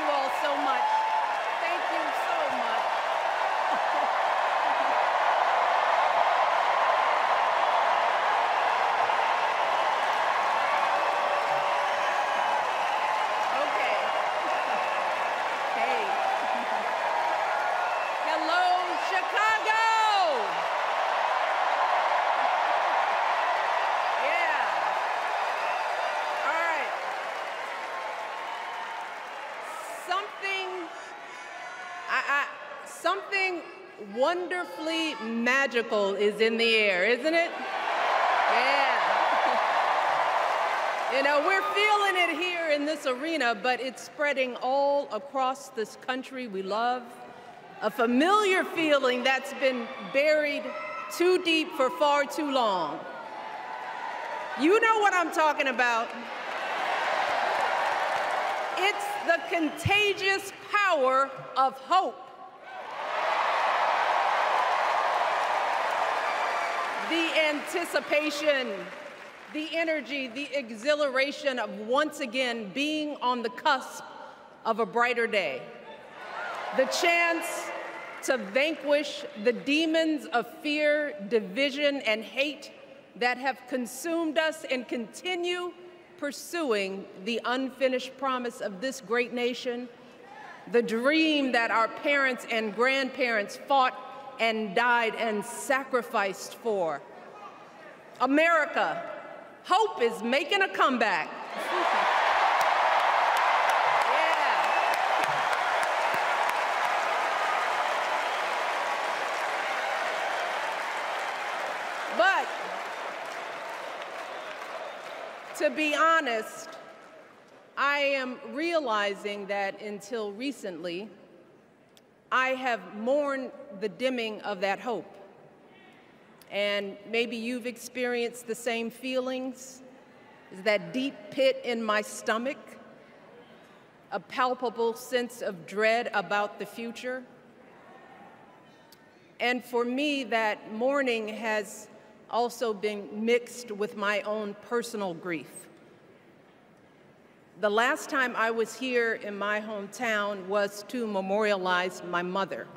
all so much. Thank you so much. Okay. Hey. Hello, Chicago. Yeah. All right. Something wonderfully magical is in the air, isn't it? Yeah. You know, we're feeling it here in this arena, but it's spreading all across this country we love. A familiar feeling that's been buried too deep for far too long. You know what I'm talking about. It's the contagious power of hope. The anticipation, the energy, the exhilaration of once again being on the cusp of a brighter day. The chance to vanquish the demons of fear, division, and hate that have consumed us and continue pursuing the unfinished promise of this great nation, the dream that our parents and grandparents fought and died and sacrificed for. America, hope is making a comeback. Yeah. But to be honest, I am realizing that until recently, I have mourned the dimming of that hope. And maybe you've experienced the same feelings, that deep pit in my stomach, a palpable sense of dread about the future. And for me, that mourning has also been mixed with my own personal grief. The last time I was here in my hometown was to memorialize my mother,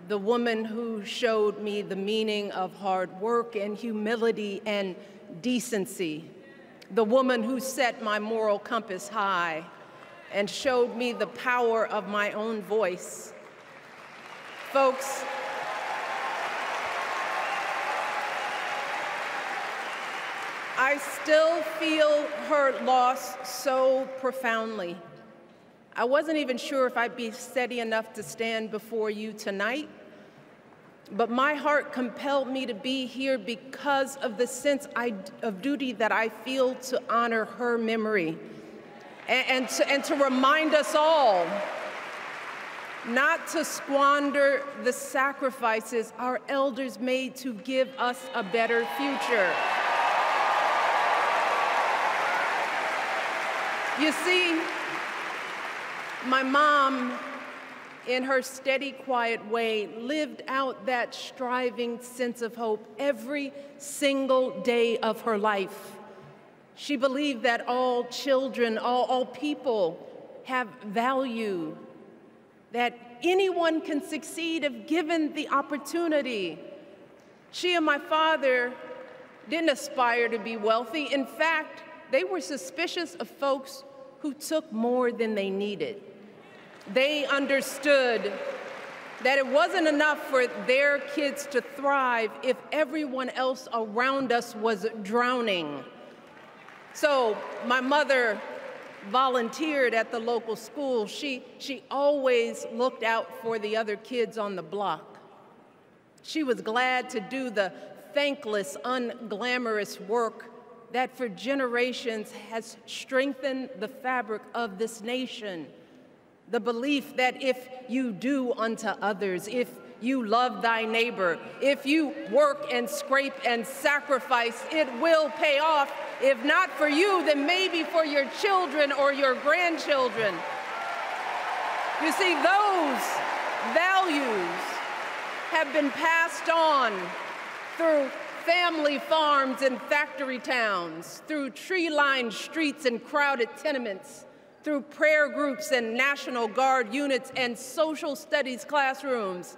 the woman who showed me the meaning of hard work and humility and decency, the woman who set my moral compass high and showed me the power of my own voice. Folks, I still feel her loss so profoundly. I wasn't even sure if I'd be steady enough to stand before you tonight, but my heart compelled me to be here because of the sense of duty that I feel to honor her memory and to remind us all not to squander the sacrifices our elders made to give us a better future. You see, my mom, in her steady, quiet way, lived out that striving sense of hope every single day of her life. She believed that all children, all people have value, that anyone can succeed if given the opportunity. She and my father didn't aspire to be wealthy. In fact, they were suspicious of folks who took more than they needed. They understood that it wasn't enough for their kids to thrive if everyone else around us was drowning. So my mother volunteered at the local school. She always looked out for the other kids on the block. She was glad to do the thankless, unglamorous work that for generations has strengthened the fabric of this nation. The belief that if you do unto others, if you love thy neighbor, if you work and scrape and sacrifice, it will pay off. If not for you, then maybe for your children or your grandchildren. You see, those values have been passed on through family farms and factory towns, through tree-lined streets and crowded tenements, through prayer groups and National Guard units and social studies classrooms.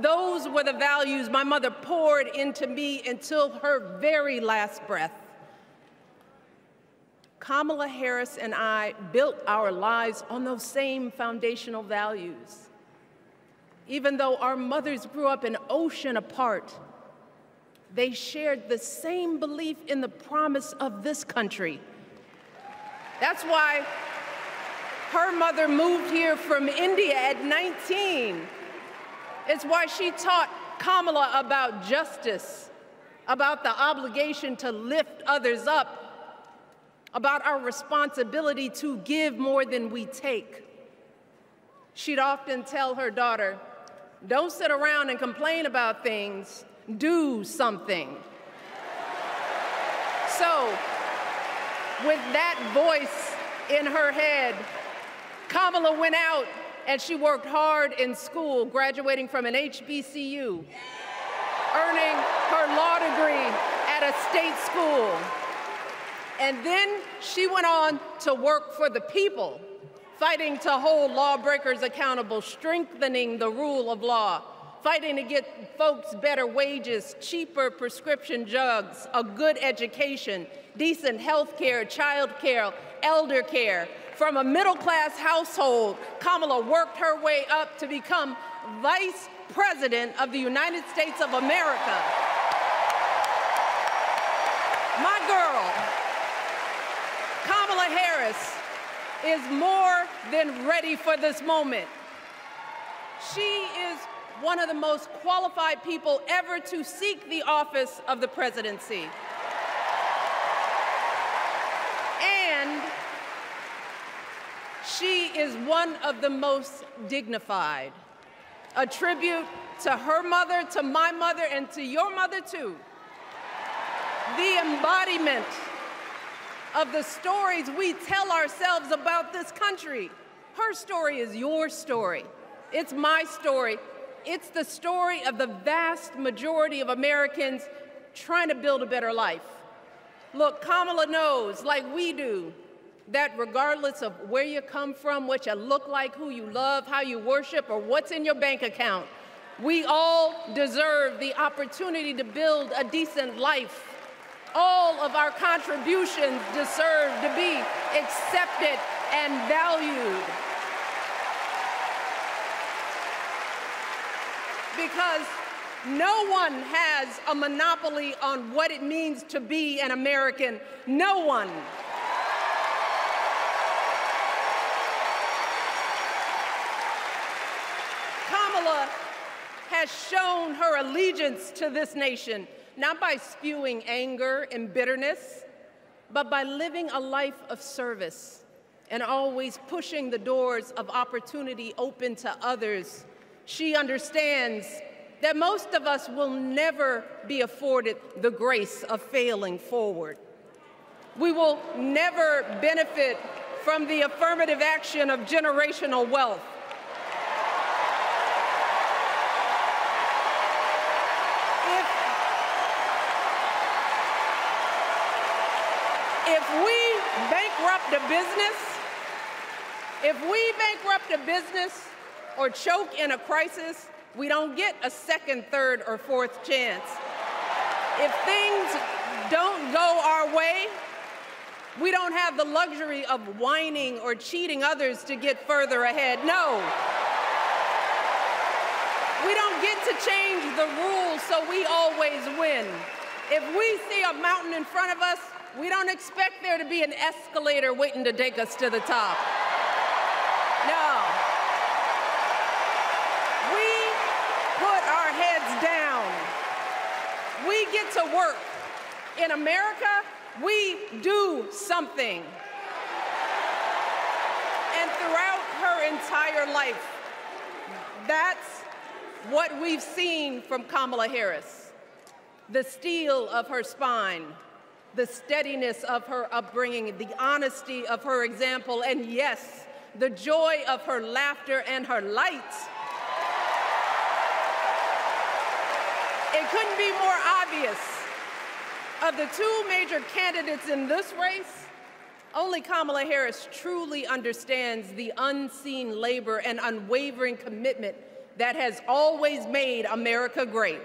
Those were the values my mother poured into me until her very last breath. Kamala Harris and I built our lives on those same foundational values. Even though our mothers grew up an ocean apart, they shared the same belief in the promise of this country. That's why her mother moved here from India at 19. It's why she taught Kamala about justice, about the obligation to lift others up, about our responsibility to give more than we take. She'd often tell her daughter, "Don't sit around and complain about things, do something." So, with that voice in her head, Kamala went out and she worked hard in school, graduating from an HBCU, earning her law degree at a state school. And then she went on to work for the people, fighting to hold lawbreakers accountable, strengthening the rule of law, fighting to get folks better wages, cheaper prescription drugs, a good education, decent health care, child care, elder care. From a middle-class household, Kamala worked her way up to become Vice President of the United States of America. My girl, Kamala Harris, is more than ready for this moment. She is one of the most qualified people ever to seek the office of the presidency. And she is one of the most dignified. A tribute to her mother, to my mother, and to your mother too. The embodiment of the stories we tell ourselves about this country. Her story is your story. It's my story. It's the story of the vast majority of Americans trying to build a better life. Look, Kamala knows, like we do, that regardless of where you come from, what you look like, who you love, how you worship, or what's in your bank account, we all deserve the opportunity to build a decent life. All of our contributions deserve to be accepted and valued. Because no one has a monopoly on what it means to be an American. No one. Kamala has shown her allegiance to this nation, not by spewing anger and bitterness, but by living a life of service and always pushing the doors of opportunity open to others. She understands that most of us will never be afforded the grace of failing forward. We will never benefit from the affirmative action of generational wealth. If we bankrupt a business or choke in a crisis, we don't get a second, third, or fourth chance. If things don't go our way, we don't have the luxury of whining or cheating others to get further ahead. No. We don't get to change the rules so we always win. If we see a mountain in front of us, we don't expect there to be an escalator waiting to take us to the top. No. We put our heads down. We get to work. In America, we do something. And throughout her entire life, that's what we've seen from Kamala Harris. The steel of her spine, the steadiness of her upbringing, the honesty of her example, and yes, the joy of her laughter and her light. It couldn't be more obvious. Of the two major candidates in this race, Only Kamala Harris truly understands the unseen labor and unwavering commitment that has always made America great.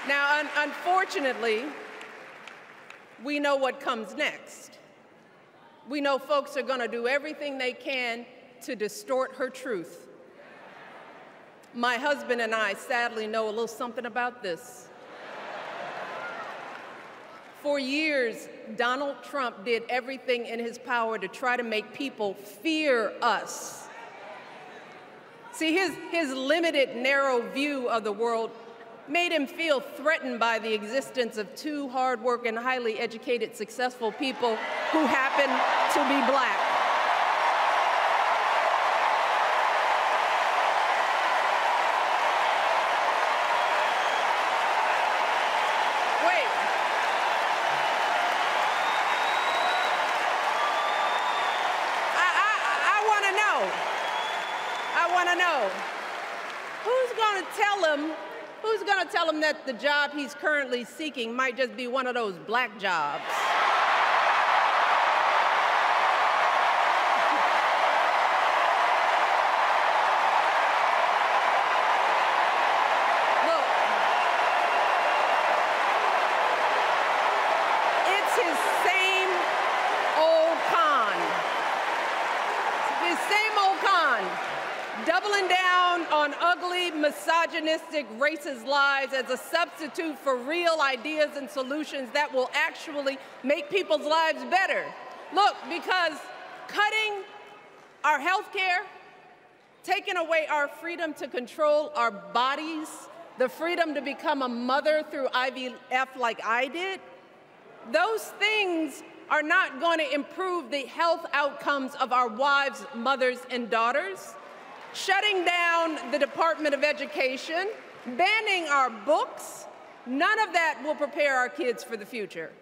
Now, unfortunately, we know what comes next. We know folks are going to do everything they can to distort her truth. My husband and I sadly know a little something about this. For years, Donald Trump did everything in his power to try to make people fear us. See, his limited, narrow view of the world made him feel threatened by the existence of two hard-working, highly educated, successful people who happen to be black. Wait. I want to know, who's going to tell him that the job he's currently seeking might just be one of those black jobs? Look, it's his same old con. His same old con. Doubling down on ugly, misogynistic, racist lies as a substitute for real ideas and solutions that will actually make people's lives better. Look, because cutting our health care, taking away our freedom to control our bodies, the freedom to become a mother through IVF like I did, those things are not going to improve the health outcomes of our wives, mothers, and daughters. Shutting down the Department of Education, banning our books, none of that will prepare our kids for the future.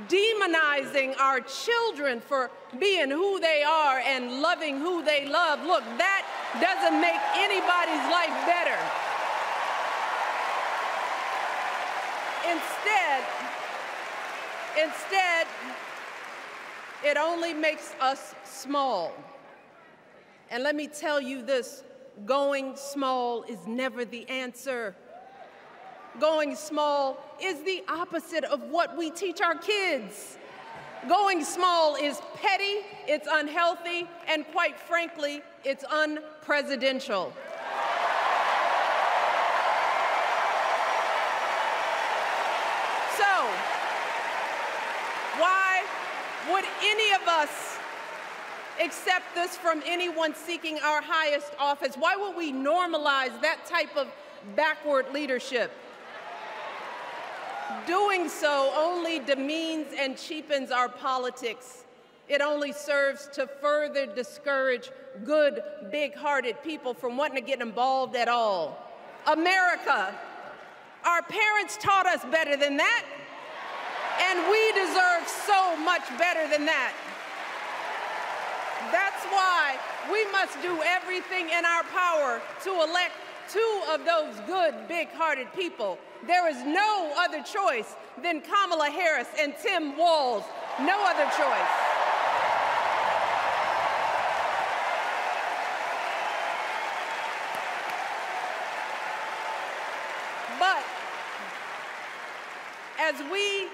Demonizing our children for being who they are and loving who they love, look, that doesn't make anybody's life better. Instead, it only makes us small. And let me tell you this, going small is never the answer. Going small is the opposite of what we teach our kids. Going small is petty, it's unhealthy, and quite frankly, it's unpresidential. So, why would any of us accept this from anyone seeking our highest office? Why would we normalize that type of backward leadership? Doing so only demeans and cheapens our politics. It only serves to further discourage good, big-hearted people from wanting to get involved at all. America, our parents taught us better than that, and we deserve so much better than that. That's why we must do everything in our power to elect two of those good, big-hearted people. There is no other choice than Kamala Harris and Tim Walz. No other choice. But as we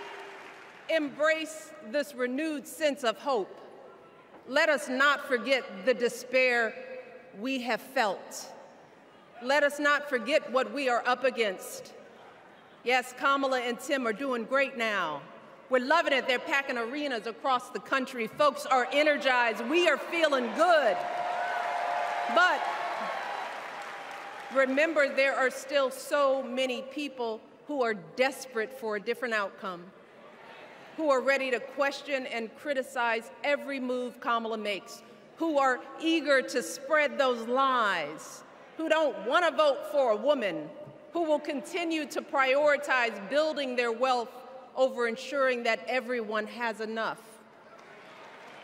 embrace this renewed sense of hope, let us not forget the despair we have felt. Let us not forget what we are up against. Yes, Kamala and Tim are doing great now. We're loving it. They're packing arenas across the country. Folks are energized. We are feeling good. But remember, there are still so many people who are desperate for a different outcome, who are ready to question and criticize every move Kamala makes, who are eager to spread those lies, who don't want to vote for a woman, who will continue to prioritize building their wealth over ensuring that everyone has enough.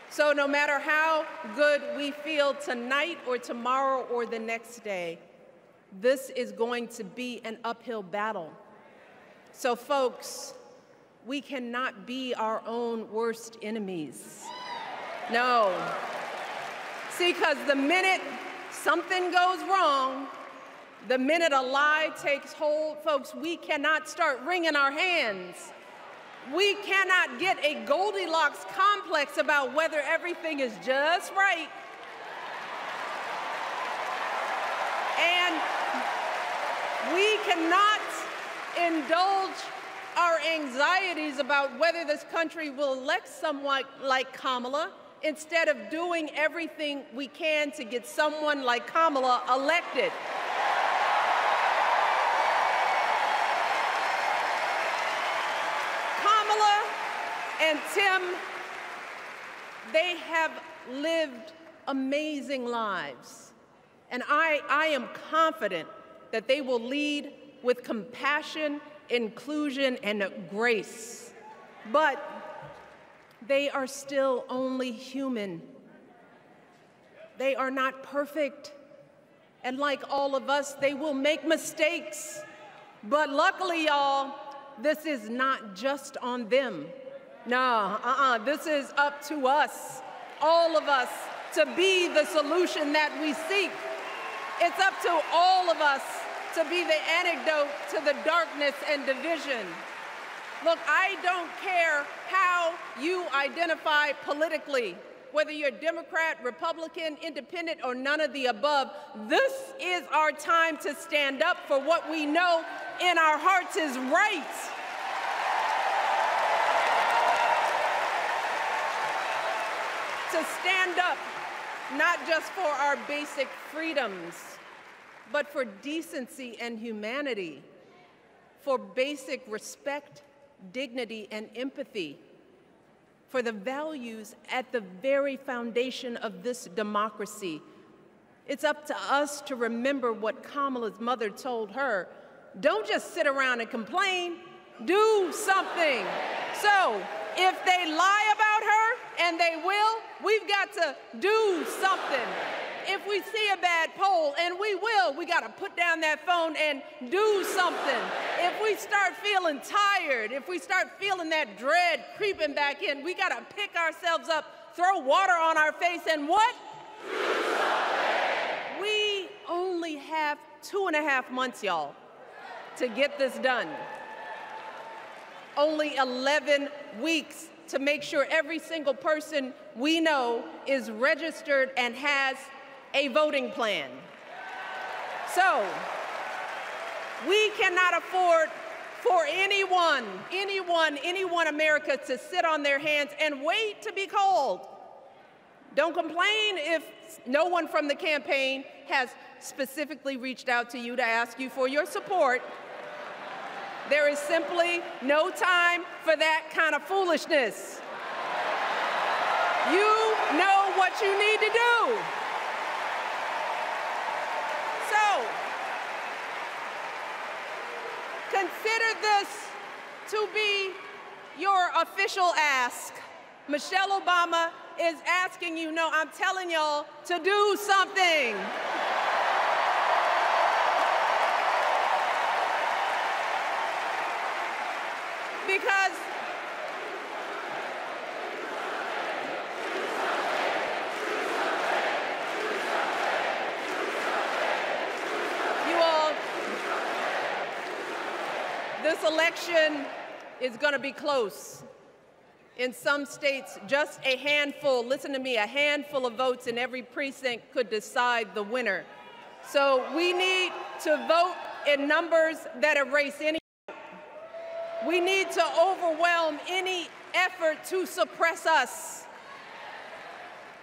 So no matter how good we feel tonight or tomorrow or the next day, this is going to be an uphill battle. So folks, we cannot be our own worst enemies. No. See, because the minute something goes wrong, the minute a lie takes hold, folks, we cannot start wringing our hands. We cannot get a Goldilocks complex about whether everything is just right. And we cannot indulge our anxieties about whether this country will elect someone like Kamala instead of doing everything we can to get someone like Kamala elected. Kamala and Tim, they have lived amazing lives. And I am confident that they will lead with compassion, inclusion, and grace. But they are still only human. They are not perfect. And like all of us, they will make mistakes. But luckily, y'all, this is not just on them. No, this is up to us, all of us, to be the solution that we seek. It's up to all of us to be the antidote to the darkness and division. Look, I don't care how you identify politically, whether you're Democrat, Republican, Independent, or none of the above. This is our time to stand up for what we know in our hearts is right. To stand up, not just for our basic freedoms, but for decency and humanity, for basic respect, dignity, and empathy, for the values at the very foundation of this democracy. It's up to us to remember what Kamala's mother told her. Don't just sit around and complain, do something. So if they lie about her, and they will, we've got to do something. If we see a bad poll, and we will, we got to put down that phone and do something. If we start feeling tired, if we start feeling that dread creeping back in, we got to pick ourselves up, throw water on our face, and what? We only have 2.5 months, y'all, to get this done. Only 11 weeks to make sure every single person we know is registered and has a voting plan. So we cannot afford for anyone America to sit on their hands and wait to be called. Don't complain if no one from the campaign has specifically reached out to you to ask you for your support. There is simply no time for that kind of foolishness. You know what you need to do. So, consider this to be your official ask. Michelle Obama is asking you, no, I'm telling y'all to do something. Because you all, this election is going to be close. In some states, just a handful, listen to me, a handful of votes in every precinct could decide the winner. So we need to vote in numbers that erase any. We need to overwhelm any effort to suppress us.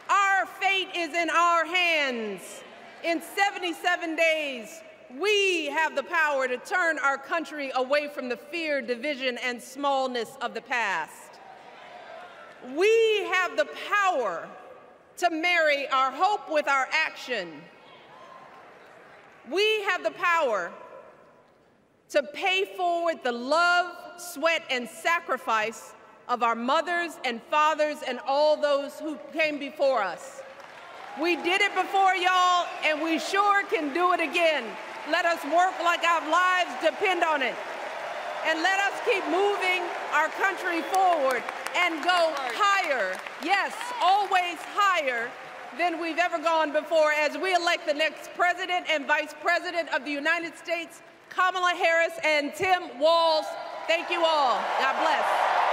Our fate is in our hands. In 77 days, we have the power to turn our country away from the fear, division, and smallness of the past. We have the power to marry our hope with our action. We have the power to pay forward the love, sweat, and sacrifice of our mothers and fathers and all those who came before us. We did it before, y'all, and we sure can do it again. Let us work like our lives depend on it. And let us keep moving our country forward and go higher, yes, always higher than we've ever gone before as we elect the next President and Vice President of the United States, Kamala Harris and Tim Walz. Thank you all. God bless.